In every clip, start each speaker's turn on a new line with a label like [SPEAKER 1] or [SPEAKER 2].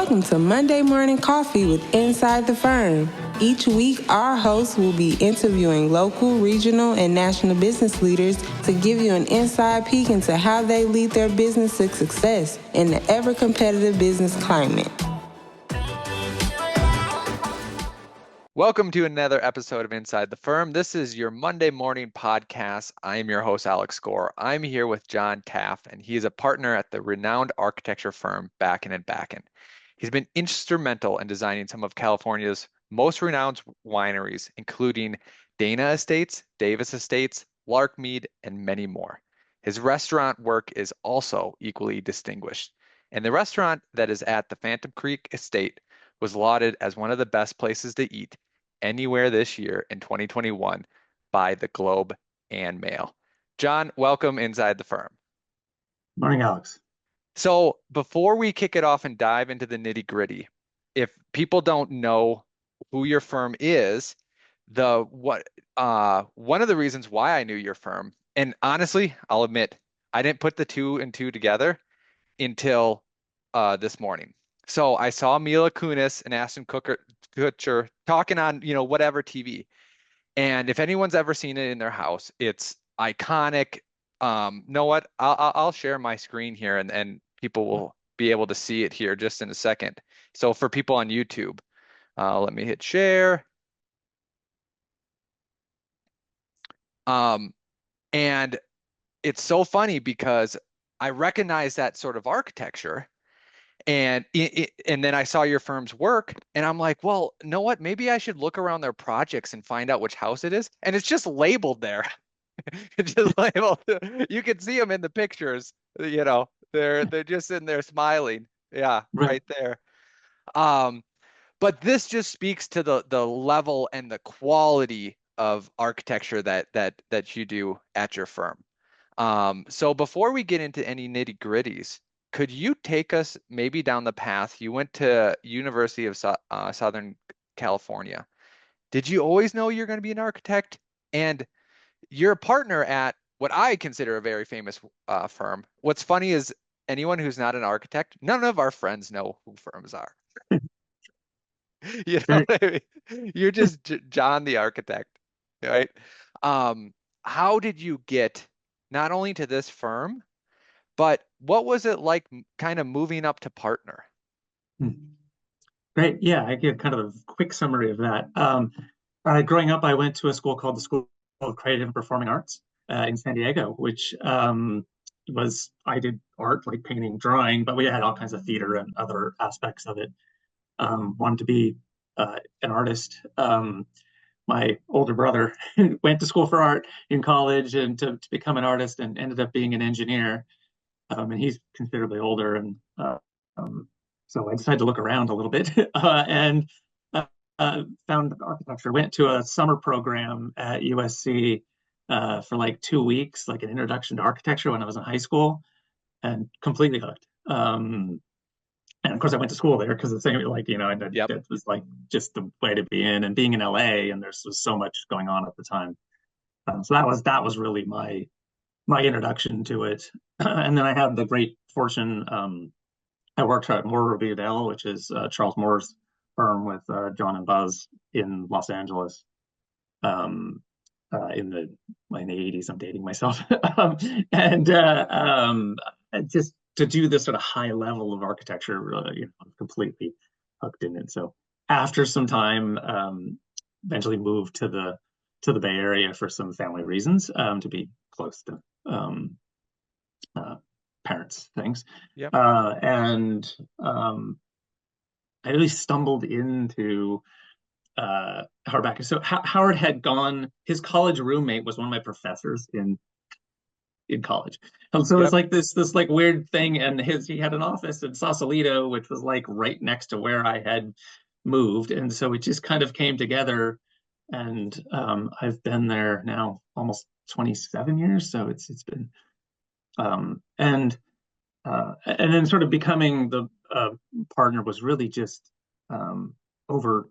[SPEAKER 1] Welcome to Monday Morning Coffee with Inside the Firm. Each week, our hosts will be interviewing local, regional, and national business leaders to give you an inside peek into how they lead their business to success in the ever-competitive business climate.
[SPEAKER 2] Welcome to another episode of Inside the Firm. This is your Monday morning podcast. I am your host, Alex Gore. I'm here with John Taft, and he is a partner at the renowned architecture firm Backen and Backen. He's been instrumental in designing some of California's most renowned wineries, including Dana Estates, Davis Estates, Larkmead, and many more. His restaurant work is also equally distinguished, and the restaurant that is at the Phantom Creek Estate was lauded as one of the best places to eat anywhere this year in 2021 by the Globe and Mail. John, welcome inside the firm.
[SPEAKER 3] Morning, Alex.
[SPEAKER 2] So before we kick it off and dive into the nitty-gritty, if people don't know who your firm is, one of the reasons why I knew your firm, and honestly, I'll admit, I didn't put the two and two together until this morning. So I saw Mila Kunis and Ashton Kutcher talking on, whatever TV. And if anyone's ever seen it in their house, it's iconic. Know what? I'll share my screen here and people will be able to see it here just in a second. So for people on YouTube, let me hit share. And it's so funny because I recognize that sort of architecture. And then I saw your firm's work and I'm like, well, know what? Maybe I should look around their projects and find out which house it is. And it's just labeled there. It's just labeled. You can see them in the pictures, they're just in there smiling. Yeah, right there. But this just speaks to the level and the quality of architecture that you do at your firm. So before we get into any nitty-gritties, could you take us maybe down the path? You went to University of Southern California. Did you always know you're going to be an architect? And you're a partner at what I consider a very famous firm. What's funny is anyone who's not an architect, none of our friends know who firms are. You know what I mean? You're just John the architect, right? How did you get not only to this firm, but what was it like kind of moving up to partner?
[SPEAKER 3] Great. Yeah, I give kind of a quick summary of that. Growing up, I went to a school called the School of Creative and Performing Arts in San Diego, which I did art like painting, drawing, but we had all kinds of theater and other aspects of it. Wanted to be an artist. My older brother went to school for art in college and to become an artist and ended up being an engineer. And he's considerably older, and so I decided to look around a little bit and found architecture. Went to a summer program at USC for like 2 weeks, like an introduction to architecture when I was in high school, and completely hooked. And of course, I went to school there because the same, it was like just the way to be in. And being in LA, and there's so much going on at the time, so that was really my introduction to it. And then I had the great fortune, I worked at Moore Revere, which is Charles Moore's firm with John and Buzz in Los Angeles in the 80s. I'm dating myself. And just to do this sort of high level of architecture, completely hooked in it. So after some time, eventually moved to the Bay Area for some family reasons, to be close to parents things.
[SPEAKER 2] Yep.
[SPEAKER 3] And I really stumbled into Howard Backen. So Howard had gone, his college roommate was one of my professors in college. And so it's like this like weird thing. And he had an office in Sausalito, which was like right next to where I had moved. And so it just kind of came together. And I've been there now almost 27 years. So it's been, and then sort of becoming the partner was really just over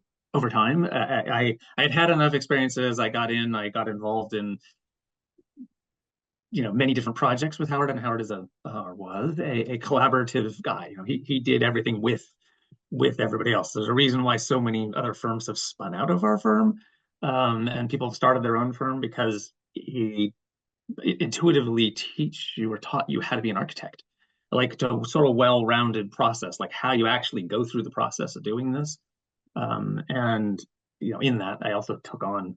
[SPEAKER 3] time. I had enough experiences. I got involved in many different projects with Howard, and Howard was a collaborative guy. He did everything with with everybody else. There's a reason why so many other firms have spun out of our firm, and people have started their own firm because he intuitively teach you or taught you how to be an architect, like to sort of well-rounded process, like how you actually go through the process of doing this. And in that, I also took on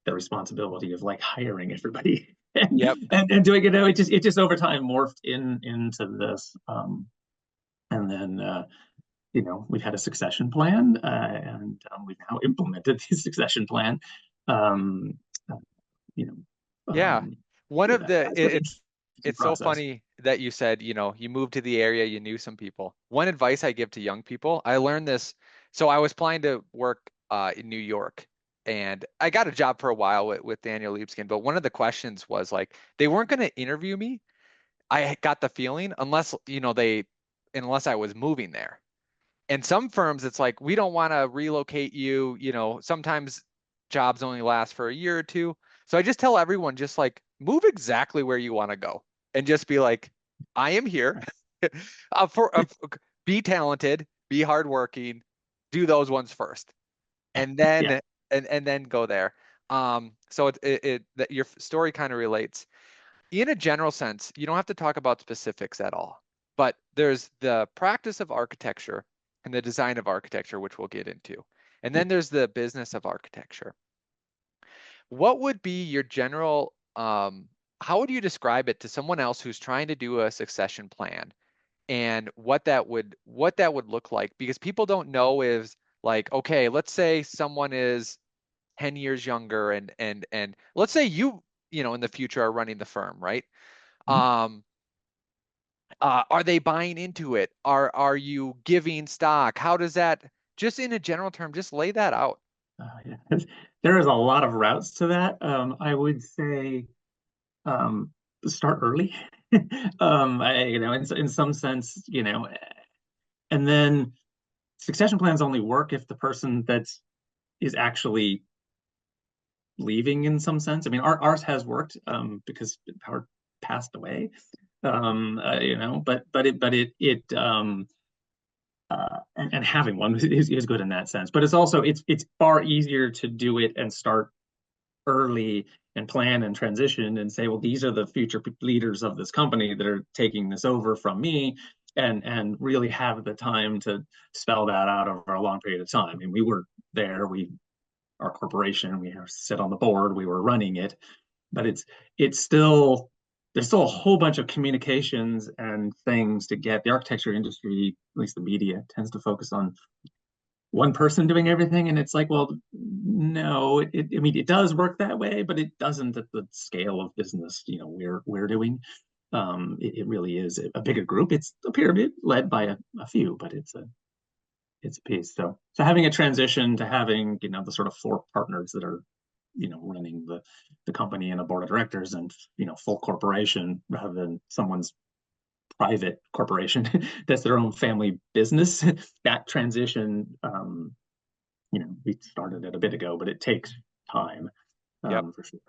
[SPEAKER 3] the responsibility of like hiring everybody and,
[SPEAKER 2] Yep.
[SPEAKER 3] and doing it just over time morphed into this. And then we've had a succession plan, and we've now implemented the succession plan. Um, uh, you know,
[SPEAKER 2] Yeah. One of the
[SPEAKER 3] that's been an interesting
[SPEAKER 2] it's so
[SPEAKER 3] process.
[SPEAKER 2] funny that you said, you moved to the area, you knew some people. One advice I give to young people, I learned this. So I was applying to work in New York, and I got a job for a while with Daniel Liebskin, but one of the questions was like they weren't going to interview me. I got the feeling unless I was moving there. And some firms, it's like, we don't want to relocate you. Sometimes jobs only last for a year or two. So I just tell everyone, just like, move exactly where you want to go and just be like, I am here. uh, for, uh, be talented, be hardworking, do those ones first, and
[SPEAKER 3] Yeah.
[SPEAKER 2] then and then go there. So that your story kind of relates in a general sense. You don't have to talk about specifics at all, but there's the practice of architecture and the design of architecture, which we'll get into. And then there's the business of architecture. What would be your general, how would you describe it to someone else who's trying to do a succession plan and what that would look like? Because people don't know is like, okay, let's say someone is 10 years younger and let's say in the future are running the firm, right?
[SPEAKER 3] Mhm.
[SPEAKER 2] Um, are they buying into it? Are you giving stock? How does that, just in a general term, just lay that out.
[SPEAKER 3] Yeah. There is a lot of routes to that. I would say um, start early. In some sense, and then succession plans only work if the person that's is actually leaving in some sense. I mean, ours has worked because Howard passed away. And having one is good in that sense. But it's far easier to do it and start early and plan and transition and say, well, these are the future leaders of this company that are taking this over from me, and really have the time to spell that out over a long period of time. I mean, we were there, our corporation, we sit on the board, we were running it, but it's still there's still a whole bunch of communications and things to get. The architecture industry, at least the media, tends to focus on one person doing everything, and it's like, well, no, I mean, it does work that way, but it doesn't at the scale of business we're doing. It really is a bigger group. It's a pyramid led by a few, but it's a piece. So having a transition to having the sort of four partners that are running the company and a board of directors and full corporation rather than someone's private corporation that's their own family business. That transition, we started it a bit ago, but it takes time,
[SPEAKER 2] Yep.
[SPEAKER 3] for sure.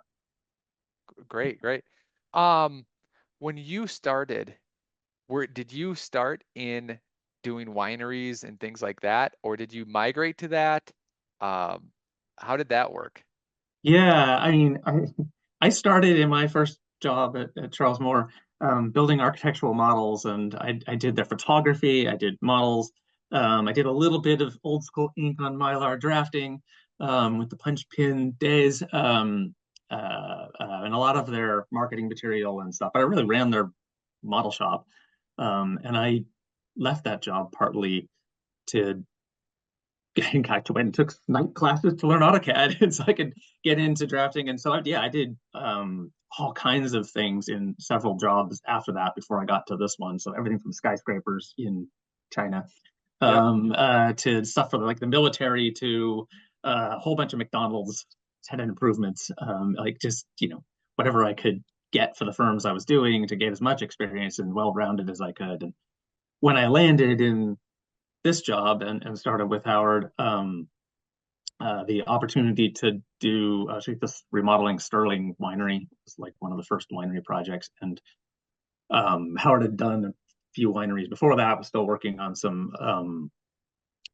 [SPEAKER 2] Great, great. Um, when you started, did you start in doing wineries and things like that, or did you migrate to that? Um, how did that work?
[SPEAKER 3] Yeah, I mean, I started in my first job at Charles Moore, building architectural models, and I did their photography, I did models, I did a little bit of old school ink on Mylar drafting with the punch pin days, and a lot of their marketing material and stuff. But I really ran their model shop, and I left that job partly to I went and took night classes to learn AutoCAD, and so I could get into drafting. And so I did all kinds of things in several jobs after that before I got to this one. So everything from skyscrapers in China
[SPEAKER 2] Yep.
[SPEAKER 3] to stuff for like the military to a whole bunch of McDonald's tenant improvements, like just whatever I could get for the firms I was doing to get as much experience and well-rounded as I could. And when I landed in this job and started with Howard, the opportunity to do this remodeling Sterling Winery was like one of the first winery projects, and Howard had done a few wineries before that. Was still working on some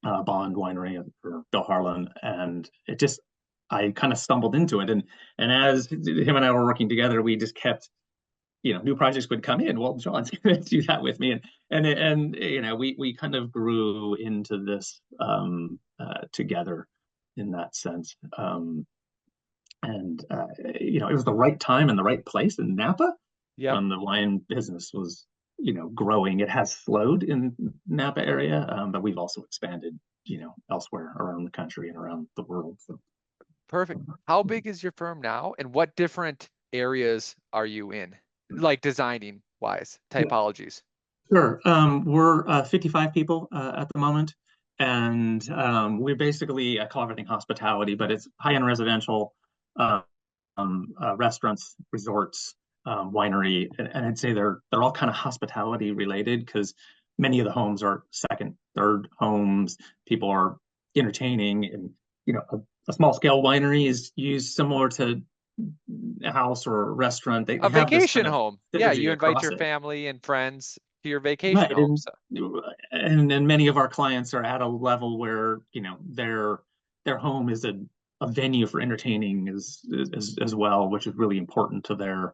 [SPEAKER 3] Bond Winery for Bill Harlan, and I kind of stumbled into it, and as him and I were working together, we just kept, new projects would come in. Well, John's going to do that with me, and we kind of grew into this together in that sense. And it was the right time and the right place in Napa
[SPEAKER 2] Yep.
[SPEAKER 3] when the wine business was, growing. It has slowed in Napa area, but we've also expanded, elsewhere around the country and around the world. So,
[SPEAKER 2] Perfect. How big is your firm now, and what different areas are you in, like designing wise,
[SPEAKER 3] yeah,
[SPEAKER 2] typologies?
[SPEAKER 3] sure. We're 55 people at the moment, and we basically call everything hospitality, but it's high-end residential, um, restaurants, resorts, winery, and I'd say they're all kind of hospitality related because many of the homes are second, third homes. People are entertaining, and a small scale winery is used similar to a house or a restaurant. They
[SPEAKER 2] A
[SPEAKER 3] have this
[SPEAKER 2] vacation
[SPEAKER 3] kind of
[SPEAKER 2] home. Yeah, you
[SPEAKER 3] synergy
[SPEAKER 2] invite
[SPEAKER 3] across
[SPEAKER 2] your
[SPEAKER 3] it.
[SPEAKER 2] family and friends to your vacation
[SPEAKER 3] Right.
[SPEAKER 2] home. So
[SPEAKER 3] And many of our clients are at a level where, their home is a venue for entertaining as well, which is really important to their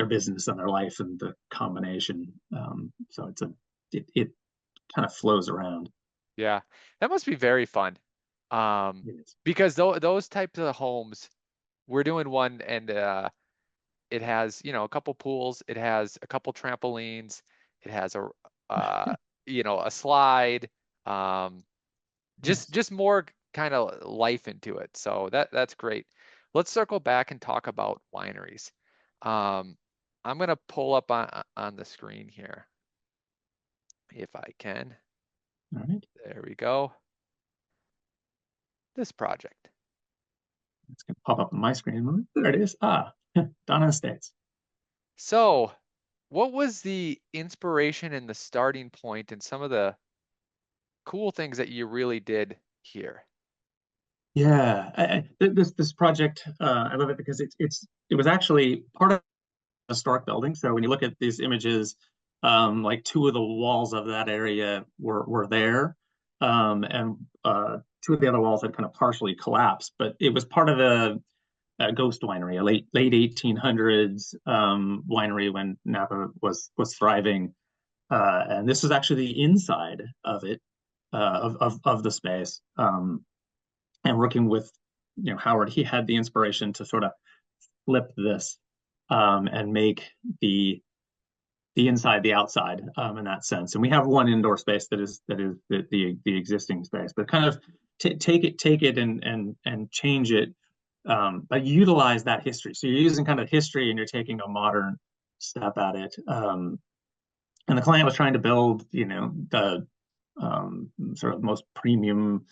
[SPEAKER 3] business and their life and the combination. So it kind of flows around.
[SPEAKER 2] yeah, that must be very fun. Um,
[SPEAKER 3] It is.
[SPEAKER 2] because those types of homes, we're doing one, and it has, a couple pools, it has a couple trampolines, it has uh, a slide, um, just
[SPEAKER 3] Nice.
[SPEAKER 2] just more kind of life into it. So that's great. Let's circle back and talk about wineries. Um, I'm gonna pull up on the screen here if I can.
[SPEAKER 3] All right.
[SPEAKER 2] There we go. This project.
[SPEAKER 3] It's going to pop up on my screen. There it is. Donna Estates.
[SPEAKER 2] So, what was the inspiration and the starting point and some of the cool things that you really did here?
[SPEAKER 3] Yeah, this project, I love it because it was actually part of a historic building. So when you look at these images, like two of the walls of that area were there, and two of the other walls had kind of partially collapsed. But it was part of a ghost winery, a late 1800s winery when Napa was thriving, and this was actually the inside of it, of the space. And working with Howard, he had the inspiration to sort of flip this, and make the inside the outside, in that sense. And we have one indoor space that is the existing space, but kind of take it and change it, but utilize that history. So you're using kind of history and you're taking a modern step at it. And the client was trying to build, the sort of most premium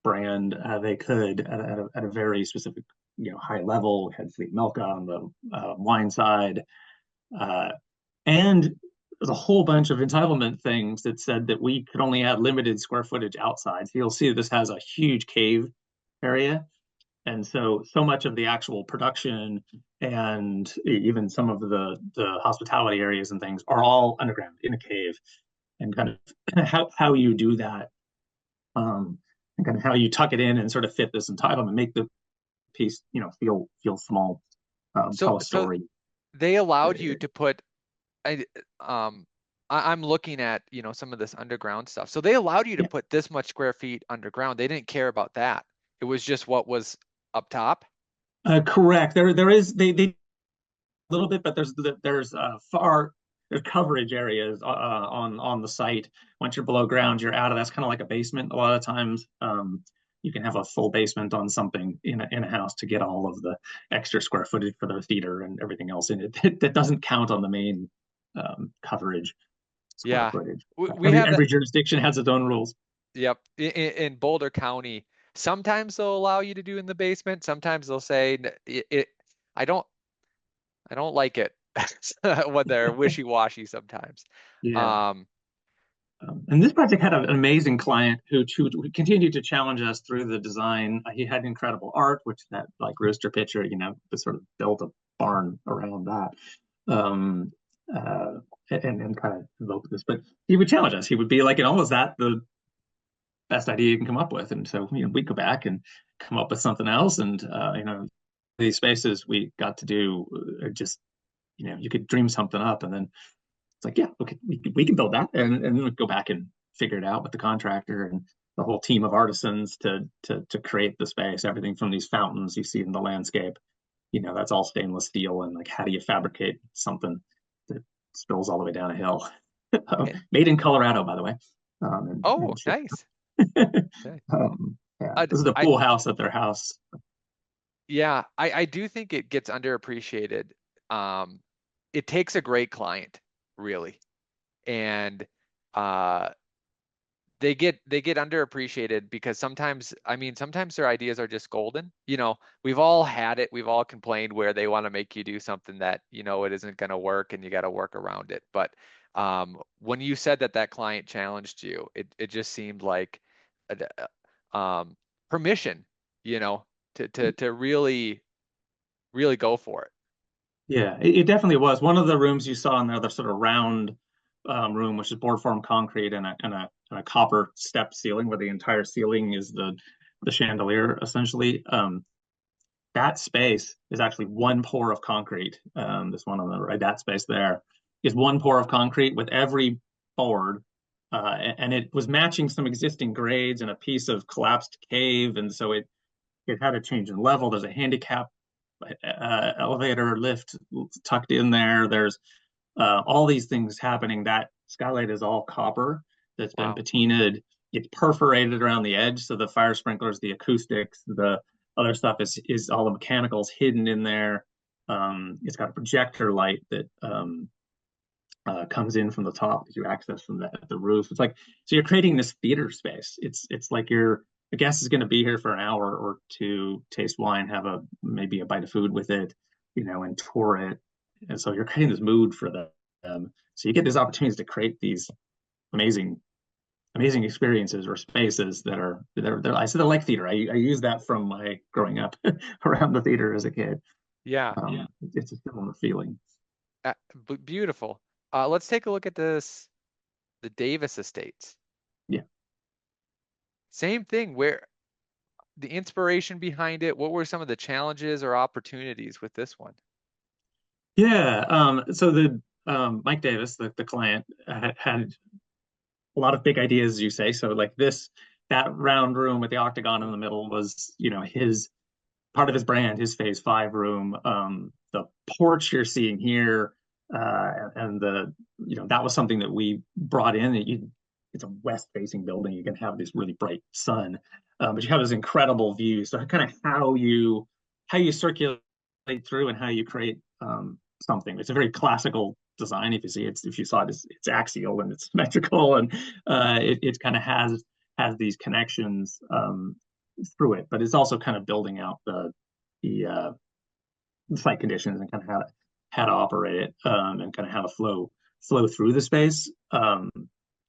[SPEAKER 3] brand they could at a very specific, high level. We had Fleet Milka on the wine side, uh, and there's a whole bunch of entitlement things that said that we could only add limited square footage outside. So you'll see this has a huge cave area, and so much of the actual production and even some of the hospitality areas and things are all underground in a cave. And kind of how you do that, um, and kind of how you tuck it in and sort of fit this entitlement, make the piece, feel small,
[SPEAKER 2] So
[SPEAKER 3] tell a
[SPEAKER 2] so
[SPEAKER 3] story.
[SPEAKER 2] they allowed you to put I um I'm looking at, some of this underground stuff. So they allowed you to
[SPEAKER 3] Yeah,
[SPEAKER 2] put this much square feet underground. They didn't care about that. It was just what was up top.
[SPEAKER 3] correct. There is they a little bit, but there's coverage areas on the site. Once you're below ground, you're out of that's kind of like a basement. A lot of times, you can have a full basement on something in a house to get all of the extra square footage for the theater and everything else in it that doesn't count on the main coverage square
[SPEAKER 2] Yeah.
[SPEAKER 3] footage.
[SPEAKER 2] We
[SPEAKER 3] Every
[SPEAKER 2] have that.
[SPEAKER 3] every jurisdiction has its own rules.
[SPEAKER 2] Yep. In Boulder County, sometimes they'll allow you to do in the basement. Sometimes they'll say I don't I don't like it when they're wishy-washy sometimes.
[SPEAKER 3] Yeah.
[SPEAKER 2] Um,
[SPEAKER 3] And this project had an amazing client who continued to challenge us through the design. He had incredible art, which that like rooster picture, sort of built a barn around that, um, uh, and kind of evoked this. But he would challenge us. He would be like, "Oh, is that best idea you can come up with. And so, we go back and come up with something else. And, these spaces we got to do are just, you could dream something up and then it's like, yeah, okay, we can build that. And then we go back and figure it out with the contractor and the whole team of artisans to create the space, everything from these fountains you see in the landscape, that's all stainless steel. And like, how do you fabricate something that spills all the way down a hill?
[SPEAKER 2] And
[SPEAKER 3] Made in Colorado, by the way.
[SPEAKER 2] oh,
[SPEAKER 3] And shipped.
[SPEAKER 2] nice. Okay.
[SPEAKER 3] Yeah, this is a pool house at their house.
[SPEAKER 2] Yeah, I do think it gets underappreciated. It takes a great client, really, and uh, they get underappreciated because sometimes, I mean, sometimes their ideas are just golden. We've all had it. We've all complained where they want to make you do something that, it isn't going to work and you got to work around it. But when you said that client challenged you, it just seemed like permission, you know, to really, really go for it.
[SPEAKER 3] Yeah, it definitely was. One of the rooms you saw in there, the sort of round room, which is board form concrete and a copper step ceiling, where the entire ceiling is the chandelier essentially. That space is actually one pour of concrete. This one on the right, that space there is one pour of concrete with every board. And it was matching some existing grades and a piece of collapsed cave. And so it had a change in level. There's a handicap elevator lift tucked in there. There's all these things happening. That skylight is all copper that's been
[SPEAKER 2] Wow.
[SPEAKER 3] patinaed. It's perforated around the edge, so the fire sprinklers, the acoustics, the other stuff is all the mechanicals hidden in there. It's got a projector light that comes in from the top as you access from the roof. It's like, so you're creating this theater space. It's like a guest is going to be here for an hour or two, taste wine, have maybe a bite of food with it, and tour it. And so you're creating this mood for them. So you get these opportunities to create these amazing, amazing experiences or spaces that are I said they're like theater. I use that from my growing up around the theater as a kid.
[SPEAKER 2] Yeah.
[SPEAKER 3] It's a similar feeling.
[SPEAKER 2] Beautiful. Let's take a look at the Davis Estates.
[SPEAKER 3] Yeah.
[SPEAKER 2] Same thing, where the inspiration behind it, what were some of the challenges or opportunities with this one?
[SPEAKER 3] Yeah. So the Mike Davis, the client, had a lot of big ideas, as you say. So like that round room with the octagon in the middle was, his part of his brand, his phase 5 room. The porch you're seeing here, and that was something that we brought in. It's a west-facing building. You can have this really bright sun, but you have this incredible view. So kind of how you circulate through and how you create something. It's a very classical design. If you saw it, it's axial and it's symmetrical, and it kind of has these connections through it, but it's also kind of building out the site conditions and kind of how to operate it, and kind of how to flow through the space,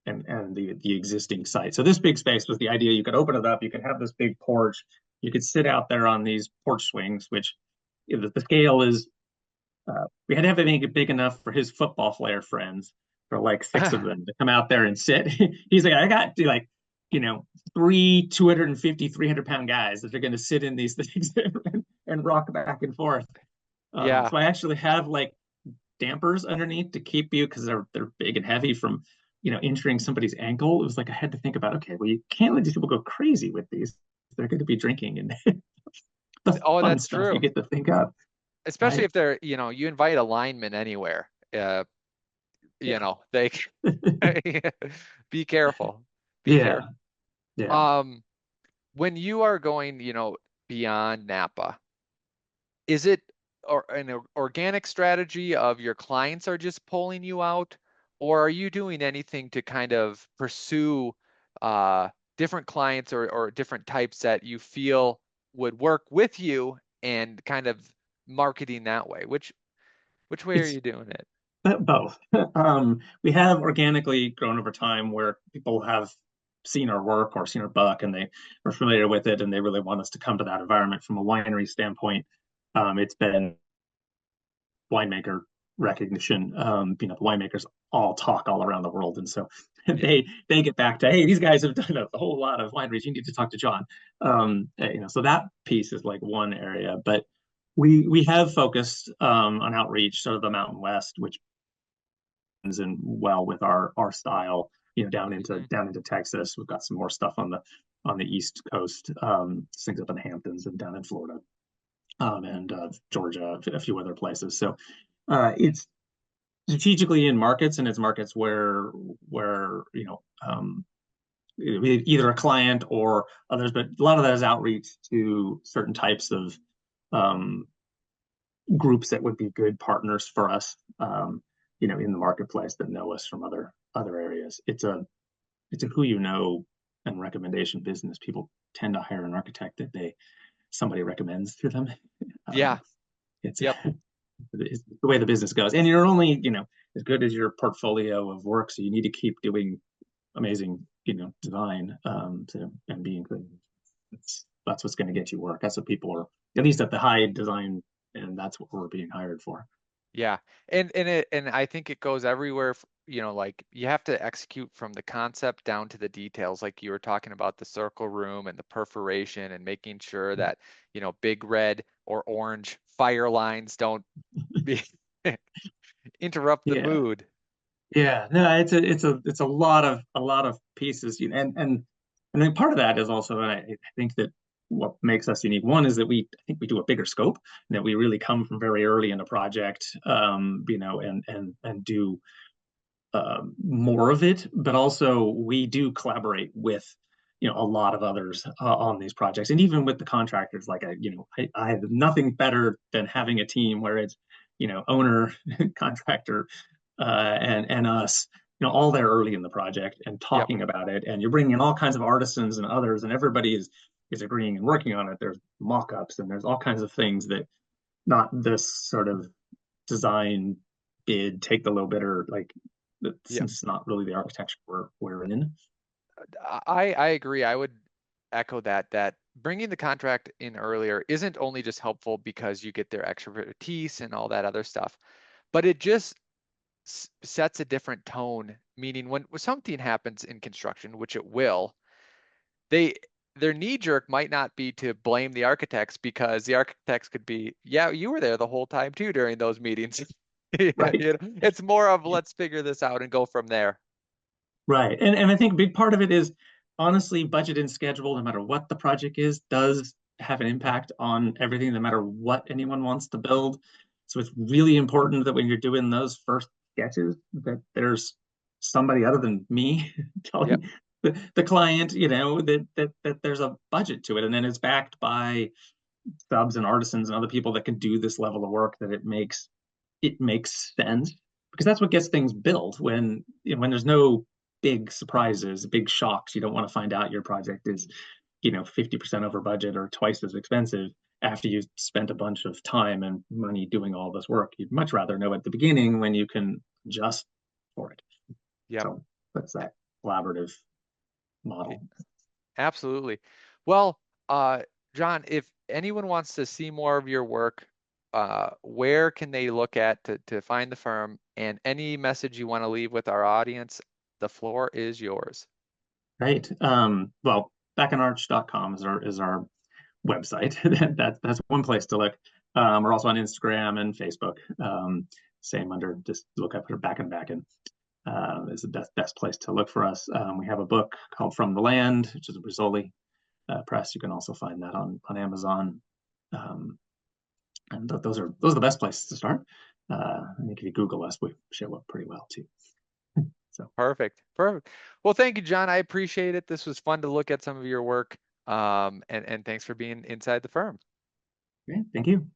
[SPEAKER 3] and the existing site. So this big space was the idea. You could open it up. You could have this big porch. You could sit out there on these porch swings, which the scale is. We had to have it big enough for his football player friends, for like 6 of them to come out there and sit. He's like, I got to like, 250, 300-pound guys that are going to sit in these things and rock back and forth.
[SPEAKER 2] Yeah.
[SPEAKER 3] So I actually have like dampers underneath to keep you, because they're big and heavy, from injuring somebody's ankle. It was like I had to think about, okay, well, you can't let these people go crazy with these. They're going to be drinking, and the
[SPEAKER 2] Oh,
[SPEAKER 3] fun
[SPEAKER 2] that's
[SPEAKER 3] stuff you
[SPEAKER 2] true.
[SPEAKER 3] get to think of.
[SPEAKER 2] Especially
[SPEAKER 3] Right?
[SPEAKER 2] if they're, you invite a lineman anywhere,
[SPEAKER 3] Yeah.
[SPEAKER 2] they be careful. Be
[SPEAKER 3] Yeah.
[SPEAKER 2] careful.
[SPEAKER 3] Yeah.
[SPEAKER 2] Um, when you are going, beyond Napa, is it an organic strategy of your clients are just pulling you out, or are you doing anything to kind of pursue uh, different clients or different types that you feel would work with you and kind of marketing that way? Which way are
[SPEAKER 3] It's
[SPEAKER 2] you doing it?
[SPEAKER 3] both. We have organically grown over time, where people have seen our work or seen our book, and they are familiar with it, and they really want us to come to that environment. From a winery standpoint, it's been winemaker recognition. The winemakers all talk all around the world, and so
[SPEAKER 2] Yeah.
[SPEAKER 3] they get back to, hey, these guys have done a whole lot of wineries. You need to talk to John. So that piece is like one area, but we have focused on outreach, sort of the Mountain West, which is in well with our style.
[SPEAKER 2] Mhm.
[SPEAKER 3] Down into Texas. We've got some more stuff on the East Coast, things up in the Hamptons and down in Florida, and Georgia, a few other places. So it's strategically in markets, and it's markets where either a client or others, but a lot of that is outreach to certain types of um, groups that would be good partners for us, in the marketplace that know us from other areas. It's a who you know and recommendation business. People tend to hire an architect that somebody recommends to them. Um,
[SPEAKER 2] Yeah.
[SPEAKER 3] it's
[SPEAKER 2] Yep.
[SPEAKER 3] it's the way the business goes. And you're only, as good as your portfolio of work. So you need to keep doing amazing, design, and being good. That's what's going to get you work. That's what people are, at least at the high design, and that's what we're being hired for.
[SPEAKER 2] Yeah. And I think it goes everywhere, like you have to execute from the concept down to the details, like you were talking about the circle room and the perforation and making sure that, big red or orange fire lines don't be interrupt the
[SPEAKER 3] Yeah.
[SPEAKER 2] mood.
[SPEAKER 3] Yeah, no, it's a lot of pieces, and then part of that is also, and I think that what makes us unique, one is that I think we do a bigger scope, that we really come from very early in a project, and do more of it, but also we do collaborate with a lot of others on these projects, and even with the contractors. Like I have nothing better than having a team where it's owner, contractor, and us, all there early in the project and
[SPEAKER 2] Yep.
[SPEAKER 3] talking about it, and you're bringing in all kinds of artisans and others, and everybody is agreeing and working on it. There's mock-ups and there's all kinds of things that not this sort of design bid, take the low bidder, like,
[SPEAKER 2] Yep.
[SPEAKER 3] since it's not really the architecture we're in.
[SPEAKER 2] I agree. I would echo that bringing the contract in earlier isn't only just helpful because you get their expertise and all that other stuff, but it just sets a different tone. Meaning when something happens in construction, which it will, they their knee jerk might not be to blame the architects, because the architects could be, yeah, you were there the whole time too during those meetings.
[SPEAKER 3] Right.
[SPEAKER 2] It's more of, let's figure this out and go from there.
[SPEAKER 3] Right. And I think a big part of it is, honestly, budget and schedule, no matter what the project is, does have an impact on everything, no matter what anyone wants to build. So it's really important that when you're doing those first sketches, that there's somebody other than me
[SPEAKER 2] Yep.
[SPEAKER 3] telling the client, that there's a budget to it. And then it's backed by subs and artisans and other people that can do this level of work, that it makes sense, because that's what gets things built. When there's no big surprises, big shocks, you don't want to find out your project is 50% over budget or twice as expensive after you've spent a bunch of time and money doing all this work. You'd much rather know at the beginning when you can adjust for it.
[SPEAKER 2] Yep.
[SPEAKER 3] So that's that collaborative
[SPEAKER 2] Y-
[SPEAKER 3] model.
[SPEAKER 2] Absolutely. Well, uh, John, if anyone wants to see more of your work, where can they look at to find the firm? And any message you want to leave with our audience, the floor is yours.
[SPEAKER 3] Right. Well, backenarch.com is our website. That's one place to look. We're also on Instagram and Facebook. Same, under just look up for Back and Backen. Is the best place to look for us. We have a book called From the Land, which is a Rizzoli press. You can also find that on Amazon. Um, and those are the best places to start. I think if you Google us, we show up pretty well too. So,
[SPEAKER 2] Perfect. Perfect. Well, thank you, John. I appreciate it. This was fun to look at some of your work. And thanks for being inside the firm.
[SPEAKER 3] okay, thank you.